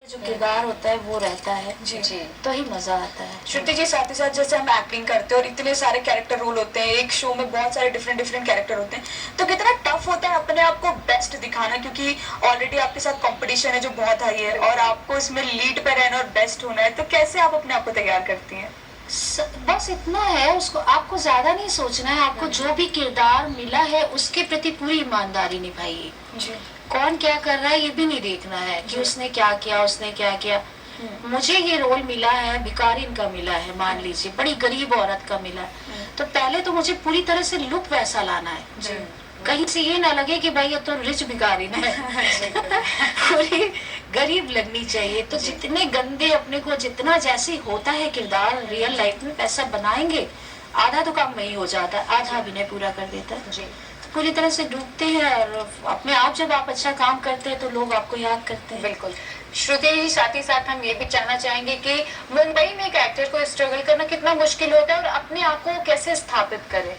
जो किरदार होता है वो रहता है जी जी, तो ही मजा आता है। श्रुति जी, साथ ही साथ जैसे हम एक्टिंग करते हैं और इतने सारे कैरेक्टर रोल होते हैं, एक शो में बहुत सारे डिफरेंट डिफरेंट कैरेक्टर होते हैं, तो कितना टफ होता है अपने आप को बेस्ट दिखाना, क्योंकि ऑलरेडी आपके साथ कंपटीशन है जो बहुत हाई है और आपको इसमें लीड पे रहना और बेस्ट होना है, तो कैसे आप अपने आप को तैयार करती हैं? बस इतना है, उसको आपको ज्यादा नहीं सोचना है। आपको जो भी किरदार मिला है उसके प्रति पूरी ईमानदारी निभाइए। जी, कौन क्या कर रहा है ये भी नहीं देखना है कि उसने क्या किया, उसने क्या किया। मुझे ये रोल मिला है, भिखारिन का मिला है, मान लीजिए बड़ी गरीब औरत का मिला है, तो पहले तो मुझे पूरी तरह से लुक वैसा लाना है, कहीं से ये ना लगे कि भाई ये तो रिच भिखारिन है पूरी गरीब लगनी चाहिए। तो जितने गंदे अपने को, जितना जैसे होता है किरदार रियल लाइफ में वैसा बनाएंगे, आधा तो काम वही हो जाता है, आधा अभिनय पूरा कर देता है। जी, पूरी तरह से डूबते हैं और अपने आप जब आप अच्छा काम करते हैं तो लोग आपको याद करते हैं। बिल्कुल। श्रुति जी, साथ ही साथ हम ये भी जानना चाहेंगे कि मुंबई में एक एक्टर को स्ट्रगल करना कितना मुश्किल होता है और अपने आप को कैसे स्थापित करे?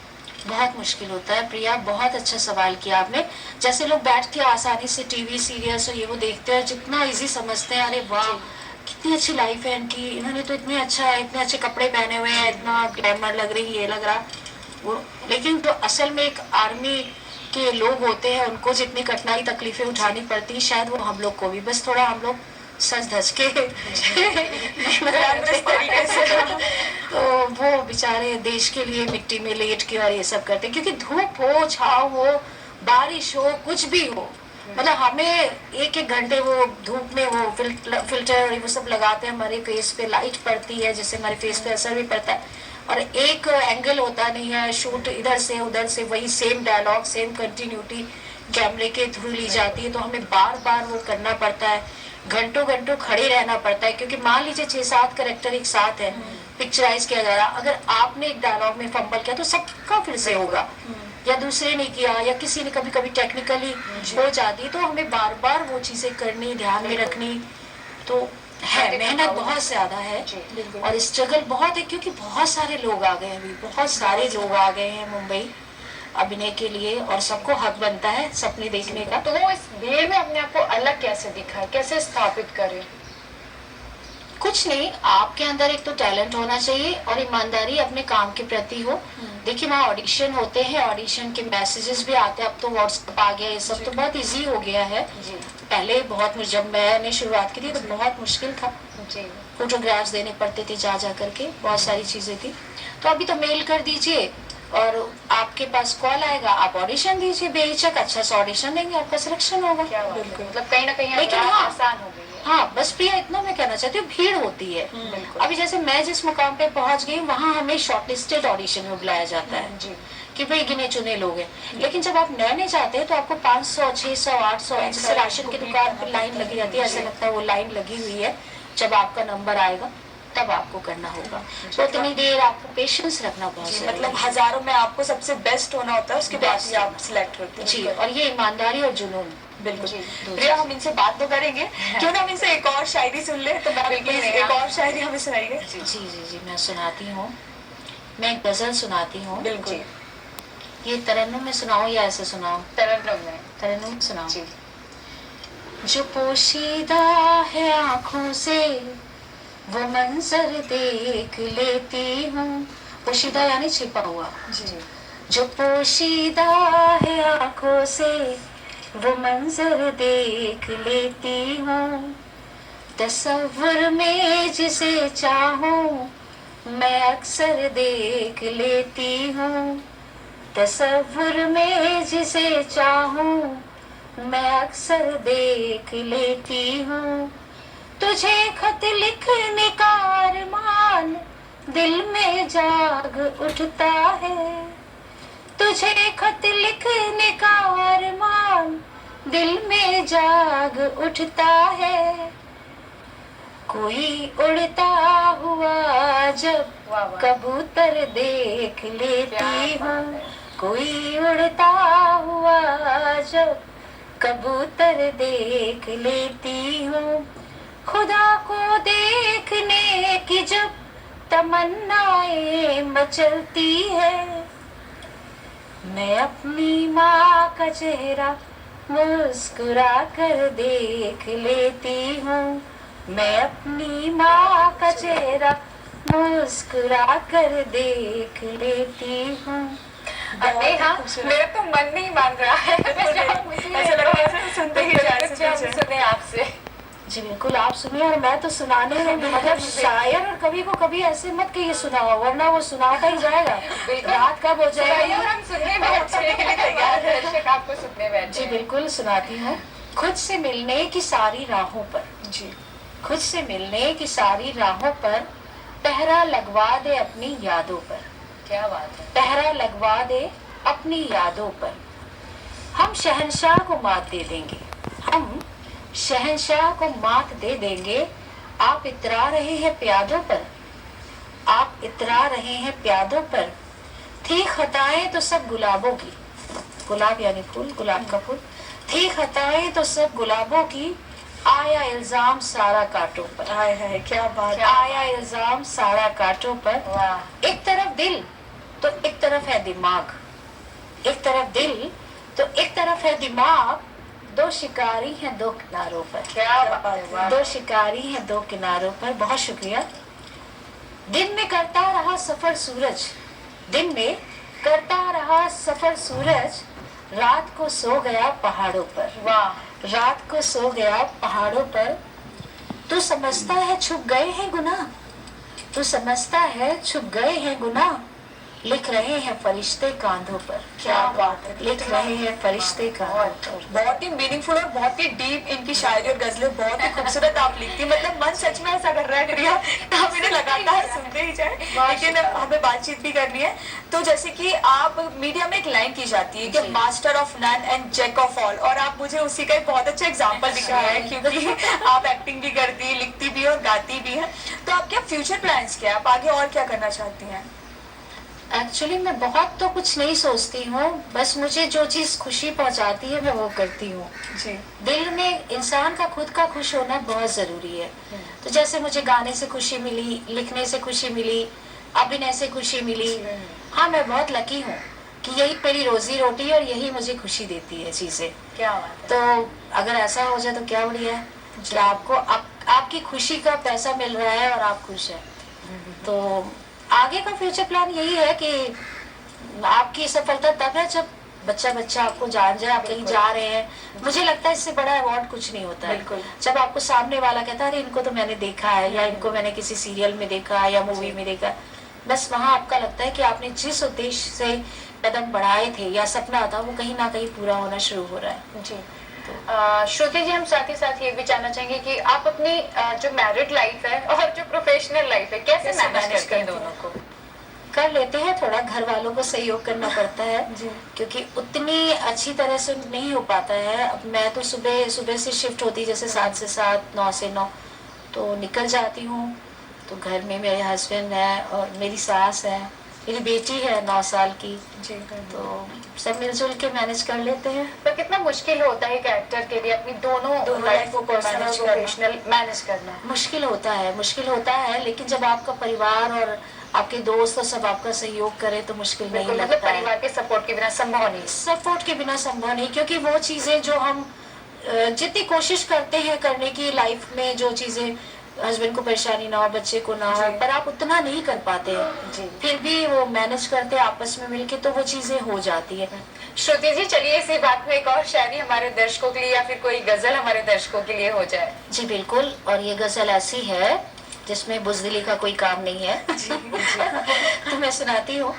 बहुत मुश्किल होता है प्रिया, बहुत अच्छा सवाल किया आपने। जैसे लोग बैठ के आसानी से टीवी सीरियल्स और ये वो देखते हैं, जितना इजी समझते हैं, अरे वाह कितनी अच्छी लाइफ है इनकी, इन्होंने तो इतने अच्छा, इतने अच्छे कपड़े पहने हुए हैं, इतना ग्लैमर लग रही है, ये लग रहा वो। लेकिन जो असल में एक आर्मी के लोग होते हैं, उनको जितनी कठिनाई तकलीफें उठानी पड़ती है, शायद वो हम लोग को भी, बस थोड़ा हम लोग सज धज के तरीके से तो वो बेचारे देश के लिए मिट्टी में लेट के और ये सब करते हैं, क्योंकि धूप हो, छाव हो, बारिश हो, कुछ भी हो, मतलब हमें एक एक घंटे वो धूप में वो फिल्टर और वो सब लगाते हैं, हमारे फेस पे लाइट पड़ती है जिससे हमारे फेस पे असर भी पड़ता है, और एक एंगल होता नहीं है, शूट इधर से उधर से, वही सेम डायलॉग, सेम कंटिन्यूटी कैमरे के थ्रू ली जाती है, तो हमें बार बार वो करना पड़ता है, घंटों घंटों खड़े रहना पड़ता है, क्योंकि मान लीजिए 6-7 कैरेक्टर एक साथ है, पिक्चराइज किया जा रहा, अगर आपने एक डायलॉग में फंबल किया तो सबका फिर से होगा, या दूसरे ने किया, या किसी ने कभी कभी टेक्निकली हो जाती, तो हमें बार बार वो चीजें करनी, ध्यान में रखनी, तो है मेहनत बहुत ज्यादा है और स्ट्रगल बहुत है, क्योंकि बहुत सारे लोग आ गए, अभी बहुत सारे लोग आ गए हैं मुंबई अभिनय के लिए, और सबको हक बनता है सपने देखने का। तो वो इस भीड़ में अपने आप को अलग कैसे दिखाए, कैसे स्थापित करे? कुछ नहीं, आपके अंदर एक तो टैलेंट होना चाहिए और ईमानदारी अपने काम के प्रति हो। देखिए वहाँ ऑडिशन होते हैं, ऑडिशन के मैसेजेस भी आते हैं, अब तो व्हाट्सएप आ गया, ये सब तो बहुत इजी हो गया है। पहले बहुत, जब मैंने शुरुआत की थी तो बहुत मुश्किल था, फोटोग्राफ्स देने पड़ते थे जा जा करके, बहुत सारी चीजें थी। तो अभी तो मेल कर दीजिए और आपके पास कॉल आएगा, आप ऑडिशन दीजिए बेहिचक, अच्छा सा ऑडिशन देंगे, आपका सिलेक्शन होगा। मतलब कहीं ना कहीं लेकिन आसान हो गई है। हाँ, बस प्रिया इतना मैं कहना चाहती हूँ, भीड़ होती है। अभी जैसे मैं जिस मुकाम पे पहुंच गई, वहाँ हमें शॉर्टलिस्टेड ऑडिशन में बुलाया जाता है कि भाई गिने चुने लोग हैं, लेकिन जब आप नए जाते हैं तो आपको 500, 600, 800, जैसे राशन की दुकान पर लाइन लगी जाती है, ऐसा लगता है वो लाइन लगी हुई है, जब आपका नंबर आएगा तब आपको करना होगा, तो इतनी देर आपको पेशेंस रखना बहुत जरूरी है। मतलब हजारों में आपको सबसे बेस्ट होना होता है, उसके बाद ही आप सिलेक्ट होते हैं। जी, और ये ईमानदारी और जुनून। बिल्कुल। प्रिया, हम इनसे बात तो करेंगे, क्यों ना हम इनसे एक और शायरी सुन ले, तो एक और शायरी हमें सुनाइए। जी जी जी, मैं सुनाती हूँ, मैं एक गजल सुनाती हूँ। बिल्कुल। ये तरन्नुम में सुनाऊं या ऐसे सुनाऊं? तरन्नुम सुनाऊं। जो पोशीदा है आँखों से वो मंजर देख लेती हूँ, पोशीदा यानी छिपा हुआ, जो पोशीदा है आँखों से वो मंजर देख लेती हूँ, तसव्वुर में जिसे चाहूँ मैं अक्सर देख लेती हूँ, तसव्वुर में जिसे चाहूँ मैं अक्सर देख लेती हूँ, तुझे खत लिखने का अरमान दिल में जाग उठता है, तुझे खत लिखने का अरमान दिल में जाग उठता है, कोई उड़ता हुआ जब कबूतर देख लेती हूँ, कोई उड़ता हुआ जब कबूतर देख लेती हूँ, खुदा को देखने की जब तमन्नाएं मचलती है, मैं अपनी माँ का चेहरा मुस्कुरा कर देख लेती हूँ, मैं अपनी माँ का चेहरा मुस्कुरा कर देख लेती हूँ। अरे हाँ, मेरा तो मन नहीं मान रहा है। ऐसा लग रहा है जैसे सुनते ही जाए, कुछ हम सुने आपसे। जी बिल्कुल, आप सुनिए और मैं तो सुनाने में मतलब शायर, और कभी को कभी ऐसे मत कहिए सुनाओ, वरना वो सुनाता ही जाएगा। रात कब हो जाएगी और हम सुनने बैठने के लिए तैयार है, दर्शक आपको सुनने बैठे। जी बिल्कुल सुनाती हूँ। खुद से मिलने की सारी राहों पर, जी, खुद से मिलने की सारी राहों पर पहरा लगवा दे अपनी यादों पर, क्या बात है। पहरा लगवा दे अपनी यादों पर। हम शहंशाह को मात दे देंगे, हम शहंशाह को मात दे देंगे। आप इतरा रहे हैं प्यादों पर, आप इतरा रहे हैं प्यादों पर। थी खताएं तो सब गुलाबों की, गुलाब यानी फूल, गुलाब का फूल। थी खताएं तो सब गुलाबों की, आया इल्जाम सारा कांटों पर। हाय हाय क्या बात। आया इल्जाम सारा कांटों पर। वाह। एक तरफ दिल तो एक तरफ है दिमाग, एक तरफ दिल तो एक तरफ है दिमाग। दो शिकारी हैं दो किनारों पर, क्या बात है। दो शिकारी हैं दो किनारों पर। बहुत शुक्रिया। दिन में करता रहा सफर सूरज, दिन में करता रहा सफर सूरज। रात को सो गया पहाड़ों पर, वाह। रात को सो गया पहाड़ों पर। तू समझता है छुप गए हैं गुनाह, तू समझता है छुप गए हैं गुनाह। लिख रहे हैं फरिश्ते कांधों पर, क्या बात है। लिख रहे हैं फरिश्ते कांधों पर। बहुत ही मीनिंगफुल और बहुत ही डीप इनकी शायरी और गजलें, बहुत ही खूबसूरत आप लिखती है। मतलब मन सच में ऐसा कर रहा है क्रिया, हम इन्हें लगातार सुनते ही जाए, लेकिन हमें बातचीत भी करनी है। तो जैसे कि आप मीडिया में एक लाइन की जाती है कि master of none and jack of all, और आप मुझे उसी का एक बहुत अच्छा एग्जाम्पल दिख रहा है, क्योंकि आप एक्टिंग भी करती है, लिखती भी है और गाती भी है। तो आपके फ्यूचर प्लान्स क्या है, आप आगे और क्या करना चाहती हैं? एक्चुअली मैं बहुत तो कुछ नहीं सोचती हूँ, बस मुझे जो चीज खुशी पहुँचाती है मैं वो करती हूँ। जी, दिल में इंसान का खुद का खुश होना बहुत जरूरी है। तो जैसे मुझे गाने से खुशी मिली, लिखने से खुशी मिली, अभिनय से खुशी मिली। हाँ, मैं बहुत लकी हूँ कि यही मेरी रोजी रोटी है और यही मुझे खुशी देती है चीजें। क्या बात है। तो अगर ऐसा हो जाए तो क्या बढ़िया है कि आपको आपकी खुशी का पैसा मिल रहा है और आप खुश हैं। तो आगे का फ्यूचर प्लान यही है कि आपकी सफलता तब है जब बच्चा बच्चा आपको जान जाए, आप कहीं जा रहे हैं। मुझे लगता है इससे बड़ा अवार्ड कुछ नहीं होता है। बिल्कुल। जब आपको सामने वाला कहता है अरे इनको तो मैंने देखा है, या इनको मैंने किसी सीरियल में देखा या मूवी में देखा, बस वहाँ आपका लगता है कि आपने जिस उद्देश्य से कदम बढ़ाए थे या सपना था वो कहीं ना कहीं पूरा होना शुरू हो रहा है। जी। श्रुति जी, हम साथ ही साथ ये भी जानना चाहेंगे कि आप अपनी जो मैरिड लाइफ है और जो प्रोफेशनल लाइफ है कैसे मैनेज करते हैं दोनों को? कर लेते हैं, थोड़ा घर वालों को सहयोग करना पड़ता है क्योंकि उतनी अच्छी तरह से नहीं हो पाता है। अब मैं तो सुबह सुबह से शिफ्ट होती, जैसे 7 से 7, 9 से 9 तो निकल जाती हूँ। तो घर में मेरे हस्बैंड है और मेरी सास है, मेरी बेटी है 9 साल की। जी, तो सब मिलजुल के मैनेज कर लेते हैं। तो कितना मुश्किल होता है एक एक्टर के लिए अपनी दोनों लाइफ को पर्सनल और प्रोफेशनल मैनेज करना? मुश्किल होता है, मुश्किल होता है, लेकिन जब आपका परिवार और आपके दोस्त और सब आपका सहयोग करे तो मुश्किल नहीं मतलब लगता है। परिवार के सपोर्ट के बिना संभव नहीं। सपोर्ट के बिना संभव नहीं, क्योंकि वो चीजें जो हम जितनी कोशिश करते हैं करने की लाइफ में, जो चीजें हस्बैंड को परेशानी ना हो, बच्चे को ना हो, पर आप उतना नहीं कर पाते हैं। फिर भी वो मैनेज करते आपस में मिलके तो वो चीजें हो जाती है। श्रुति जी, चलिए इसी बात में एक और शायरी हमारे दर्शकों के लिए या फिर कोई गजल हमारे दर्शकों के लिए हो जाए। जी बिल्कुल, और ये गजल ऐसी है जिसमें बुज़दिली का कोई काम नहीं है। तो मैं सुनाती हूँ।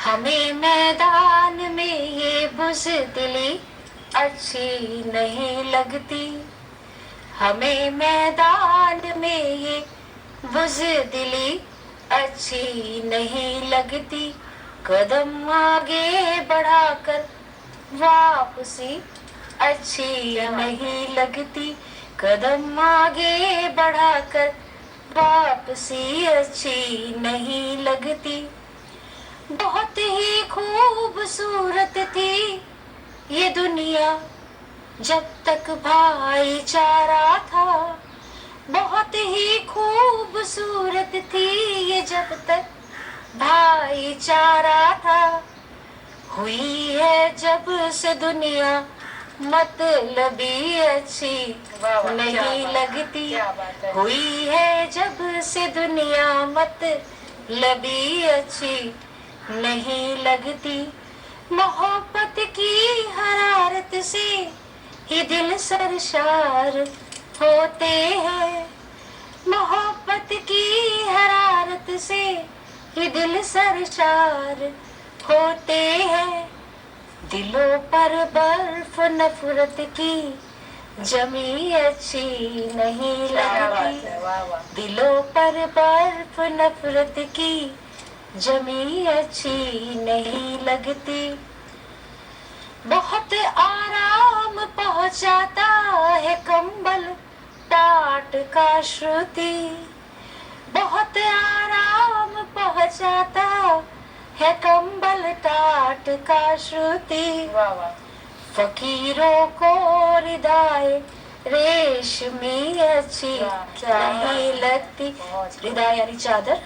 हमें मैदान में ये बुज़दिली अच्छी नहीं लगती, हमें मैदान में ये बुज़दिली अच्छी नहीं लगती। कदम आगे बढ़ाकर वापसी अच्छी नहीं लगती, कदम आगे बढ़ाकर वापसी अच्छी नहीं लगती। बहुत ही खूबसूरत थी ये दुनिया जब तक भाईचारा था, बहुत ही खूबसूरत थी ये जब तक भाईचारा था। हुई है जब से दुनिया मतलबी अच्छी वाह, वाह, क्या नहीं बात, लगती, क्या बात है। हुई है जब से दुनिया मतलबी अच्छी नहीं लगती, मोहब्बत की हरारत से ही दिल सरशार होते हैं, मोहब्बत की हरारत से ही दिल सरशार होते हैं, दिलों पर बर्फ नफरत की जमी अच्छी नहीं क्या बात लगती, है, वाह वाह। दिलों पर बर्फ नफरत की जमी अच्छी नहीं लगती, बहुत आराम पहुंचाता है कंबल टाट का श्रुति, बहुत आराम पहुंचाता है कंबल टाट का श्रुति, वाह वाह। फकीरों को रिदाए रेशमी अच्छी क्या नहीं लगती, बहुत रिदाए यानी चादर,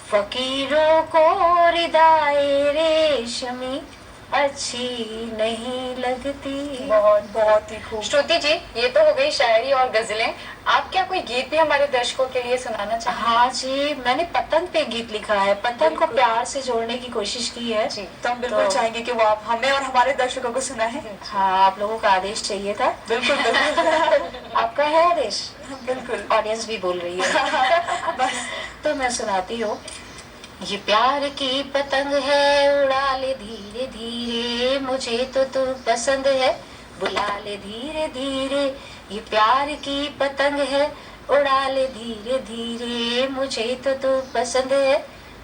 फकीरों को रिदाए रेशमी अच्छी नहीं लगती। बहुत बहुत ही खूब। श्रुति जी, ये तो हो गई शायरी और गजलें, आप क्या कोई गीत भी हमारे दर्शकों के लिए सुनाना चाहेंगे? हाँ जी, मैंने पतंग पे गीत लिखा है, पतंग को प्यार से जोड़ने की कोशिश की है जी। तो हम बिल्कुल तो- चाहेंगे कि वो आप हमें और हमारे दर्शकों को सुनाएं। हाँ, आप लोगों का आदेश चाहिए था। बिल्कुल बिल्कुल। आपका है आदेश? बिल्कुल। ऑडियंस भी बोल रही है। बस तो मैं सुनाती हूँ। ये प्यार की पतंग है उड़ा ले धीरे धीरे, मुझे तो तू पसंद है बुला ले धीरे धीरे, ये प्यार की पतंग है उड़ा ले धीरे धीरे, मुझे तो तू पसंद है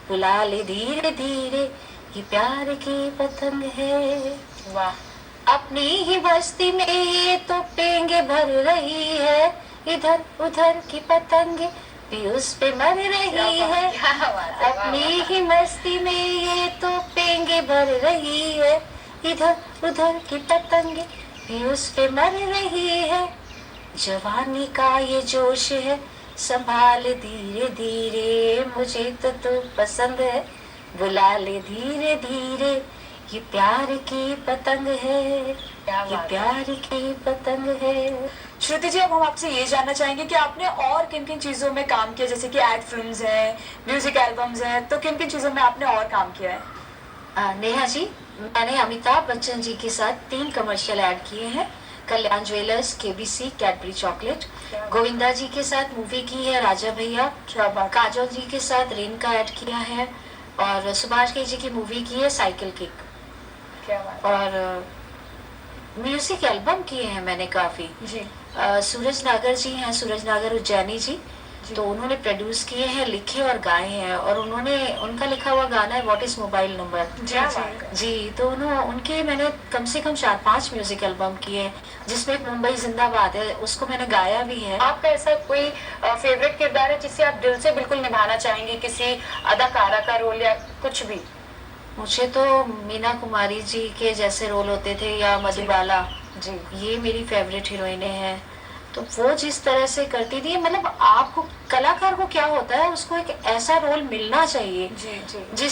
बुला ले धीरे धीरे, ये प्यार की पतंग है। वाह। अपनी ही बस्ती में ये तो पेंगे भर रही है, इधर उधर की पतंगे भी उस पे मर रही है, क्या बात है, अपनी वाह, वाह। ही मस्ती में ये तो पेंगे भर रही है, इधर उधर की पतंगे भी उस पे मर रही है, जवानी का ये जोश है संभाल धीरे धीरे, मुझे तो तू पसंद है बुला ले धीरे धीरे, ये प्यार की पतंग है, क्या ये बात है। प्यार की पतंग है। श्रुति जी, अब हम आपसे ये जानना चाहेंगे कि आपने और किन किन चीजों में काम किया, जैसे कि एड फिल्म्स हैं, म्यूजिक एल्बम्स हैं, तो किन किन चीजों में आपने और काम किया है? नेहा जी, मैंने अमिताभ बच्चन जी के साथ 3 कमर्शियल ऐड किए हैं, Kalyan Jewellers, KBC, Cadbury chocolate, Govinda ji के साथ मूवी की है राजा भैया, क्या बात। काजोल जी के साथ रेन का ऐड किया है, और सुभाष घई जी की मूवी की है साइकिल किक, क्या बात। और म्यूजिक एल्बम किए हैं मैंने काफी। जी सूरज नागर जी हैं, सूरज नागर उज्जैनी जी, तो उन्होंने प्रोड्यूस किए हैं, लिखे और गाए हैं, और उन्होंने उनका लिखा हुआ गाना है व्हाट इज मोबाइल नंबर। क्या बात है। जी, तो उनके मैंने कम से कम 4-5 म्यूजिक एल्बम किए हैं, जिसमें एक मुंबई जिंदाबाद है, उसको मैंने गाया भी है। आपका ऐसा कोई फेवरेट किरदार है जिसे आप दिल से बिल्कुल निभाना चाहेंगे, किसी अदाकारा का रोल या कुछ भी? मुझे तो मीना कुमारी जी के जैसे रोल होते थे, या मधुबाला जी। ये मेरी फेवरेट हीरोइनें हैं, तो वो जिस तरह से करती थी, मतलब आपको कलाकार को क्या होता है, उसको एक ऐसा रोल मिलना चाहिए जी जी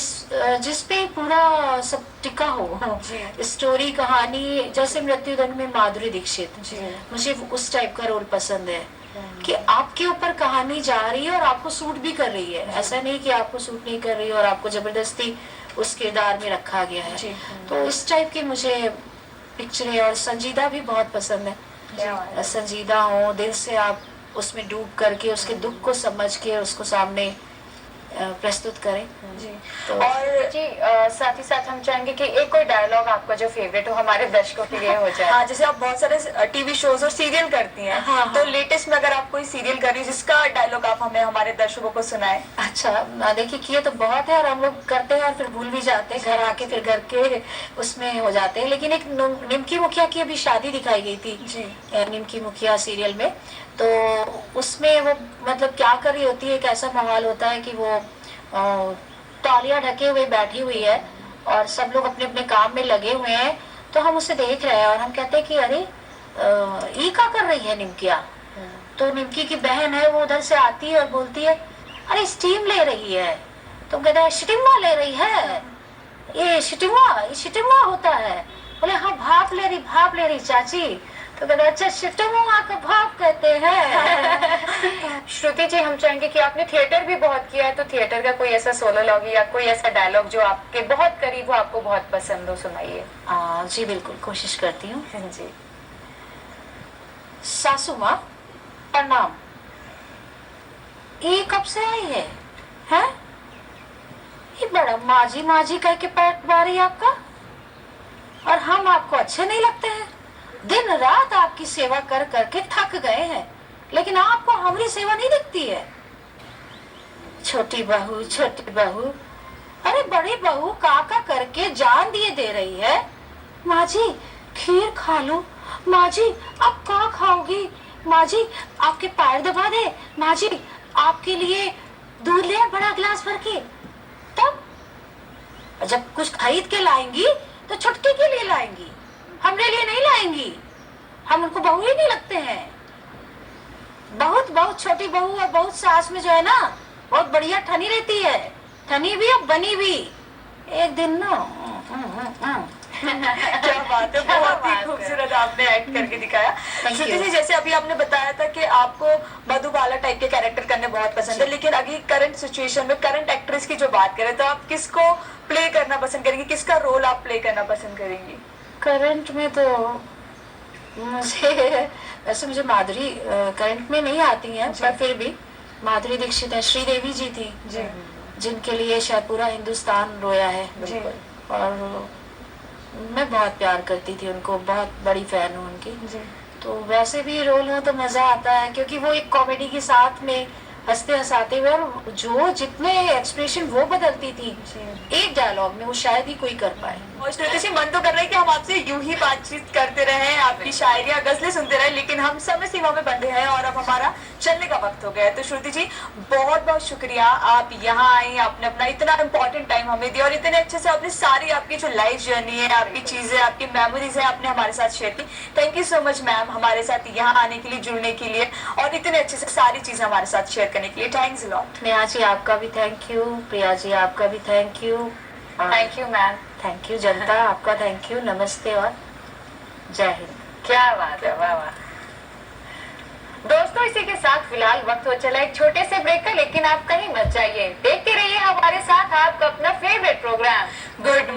जिस पे पूरा सब टिका हो, जी। स्टोरी कहानी, जैसे मृत्युदंड में माधुरी दीक्षित, जी। मुझे उस टाइप का रोल पसंद है कि आपके ऊपर कहानी जा रही है और आपको सूट भी कर रही है, ऐसा नहीं कि आपको सूट नहीं कर रही है और आपको जबरदस्ती उस किरदार में रखा गया है। जी। तो इस टाइप की मुझे पिक्चरें, और संजीदा भी बहुत पसंद है, क्या बात है। संजीदा हो, दिल से आप उसमें डूब करके उसके दुख को समझ के उसको सामने प्रस्तुत करें। जी। तो और जी, साथ ही साथ हम चाहेंगे कि एक कोई डायलॉग आपका जो फेवरेट हो हमारे दर्शकों के लिए हो जाए। हाँ, जैसे आप बहुत सारे टीवी शोज और सीरियल करती हैं, हाँ, तो हाँ। लेटेस्ट में अगर आप कोई सीरियल कर रही हैं जिसका डायलॉग आप हमें हमारे दर्शकों को सुनाए। अच्छा, देखिए किए तो बहुत है, और हम लोग करते हैं और फिर भूल भी जाते हैं, घर आके फिर घर के उसमें हो जाते हैं, लेकिन एक निमकी मुखिया की अभी शादी दिखाई गई थी जी। निमकी मुखिया सीरियल में, तो उसमें वो मतलब क्या कर रही होती है, एक ऐसा माहौल होता है कि वो तालियां ढके हुए बैठी हुई है और सब लोग अपने अपने काम में लगे हुए हैं, तो हम उसे देख रहे हैं और हम कहते हैं कि अरे ये क्या कर रही है निमकिया, तो निमकी की बहन है वो उधर से आती है और बोलती है अरे स्टीम ले रही है, तो कहते हैं शिटिम्मा ले रही है, ये शिटिम्मा होता है, बोले हाँ भाप ले रही चाची। तो कहते अच्छा शिटमुआ को भाप कहते हैं। श्रुति जी, हम चाहेंगे कि आपने थिएटर भी बहुत किया है, तो थिएटर का कोई ऐसा सोलोलॉग या कोई ऐसा डायलॉग जो आपके बहुत करीब हो, आपको बहुत पसंद हो, सुनाइए। जी बिल्कुल, कोशिश करती हूँ। जी। सासू माँ प्रणाम, ये कब से आई है? हैं? ये बड़ा माजी कह के पेट बारी आपका, और हम आपको अच्छे नहीं लगते हैं? दिन रात आपकी सेवा कर करके थक गए हैं, लेकिन आपको हमारी सेवा नहीं दिखती है। छोटी बहू, अरे बड़ी बहू काका करके जान दिए दे रही है। माँ जी खीर खा लो, माँ जी आप क्या खाओगी, माँ जी आपके पैर दबा दे, माँ जी आपके लिए दूध ले बड़ा गिलास भर के। तब जब कुछ खरीद के लाएंगी तो छुटकी के लिए लाएंगी, हमरे लिए नहीं लाएंगी। हम उनको बहू ही नहीं लगते हैं। बहुत छोटी बहू और बहुत सास में जो है ना, बहुत बढ़िया ठनी रहती है, ठनी भी और बनी भी। एक दिन ना क्या बात है, बहुत ही खूबसूरत आपने एक्ट करके दिखाया। श्रुति जी, जैसे अभी आपने बताया था कि आपको मधुबाला टाइप के कैरेक्टर करने बहुत पसंद है, लेकिन अभी करंट सिचुएशन में करंट एक्ट्रेस की जो बात करें तो आप किसको प्ले करना पसंद करेंगी, किसका रोल आप प्ले करना पसंद करेंगी? करंट में तो मुझे माधुरी करंट में नहीं आती हैं, पर फिर भी माधुरी दीक्षित है, श्रीदेवी जी थी जी, जिनके लिए शायद पूरा हिंदुस्तान रोया है। जी। और मैं बहुत प्यार करती थी उनको, बहुत बड़ी फैन हूँ उनकी। जी। तो वैसे भी रोल हो तो मजा आता है, क्योंकि वो एक कॉमेडी के साथ में हंसते हंसाते हुए, और जो जितने एक्सप्रेशन वो बदलती थी एक डायलॉग में, वो शायद ही कोई कर पाए। और श्रुति जी, मन तो कर रहा है कि हम आपसे यूं ही बातचीत करते रहे, आपकी शायरियां गजलें सुनते रहे, लेकिन हम समय सीमा में बंधे हैं और अब हमारा चलने का वक्त हो गया है। तो श्रुति जी, बहुत बहुत शुक्रिया, आप यहाँ आई, आपने अपना इतना इम्पोर्टेंट टाइम हमें दिया और इतने अच्छे से अपनी सारी आपकी जो लाइफ जर्नी है, आपकी चीजें, आपकी मेमोरीज है, आपने हमारे साथ शेयर की। Thank you so much ma'am, हमारे साथ यहाँ आने के लिए, जुड़ने के लिए और इतने अच्छे से सारी चीजें हमारे साथ शेयर करने के लिए। Thanks a lot. Neha ji आपका भी थैंक यू, प्रिया जी आपका भी thank you, thank you ma'am. Thank you जनता, आपका थैंक यू, नमस्ते और जय हिंद। क्या बात है, वाह वाह। दोस्तों, इसी के साथ फिलहाल वक्त हो चला एक छोटे से ब्रेक का, लेकिन आप कहीं मत जाइए, देखते रहिए हमारे साथ आपका अपना फेवरेट प्रोग्राम गुड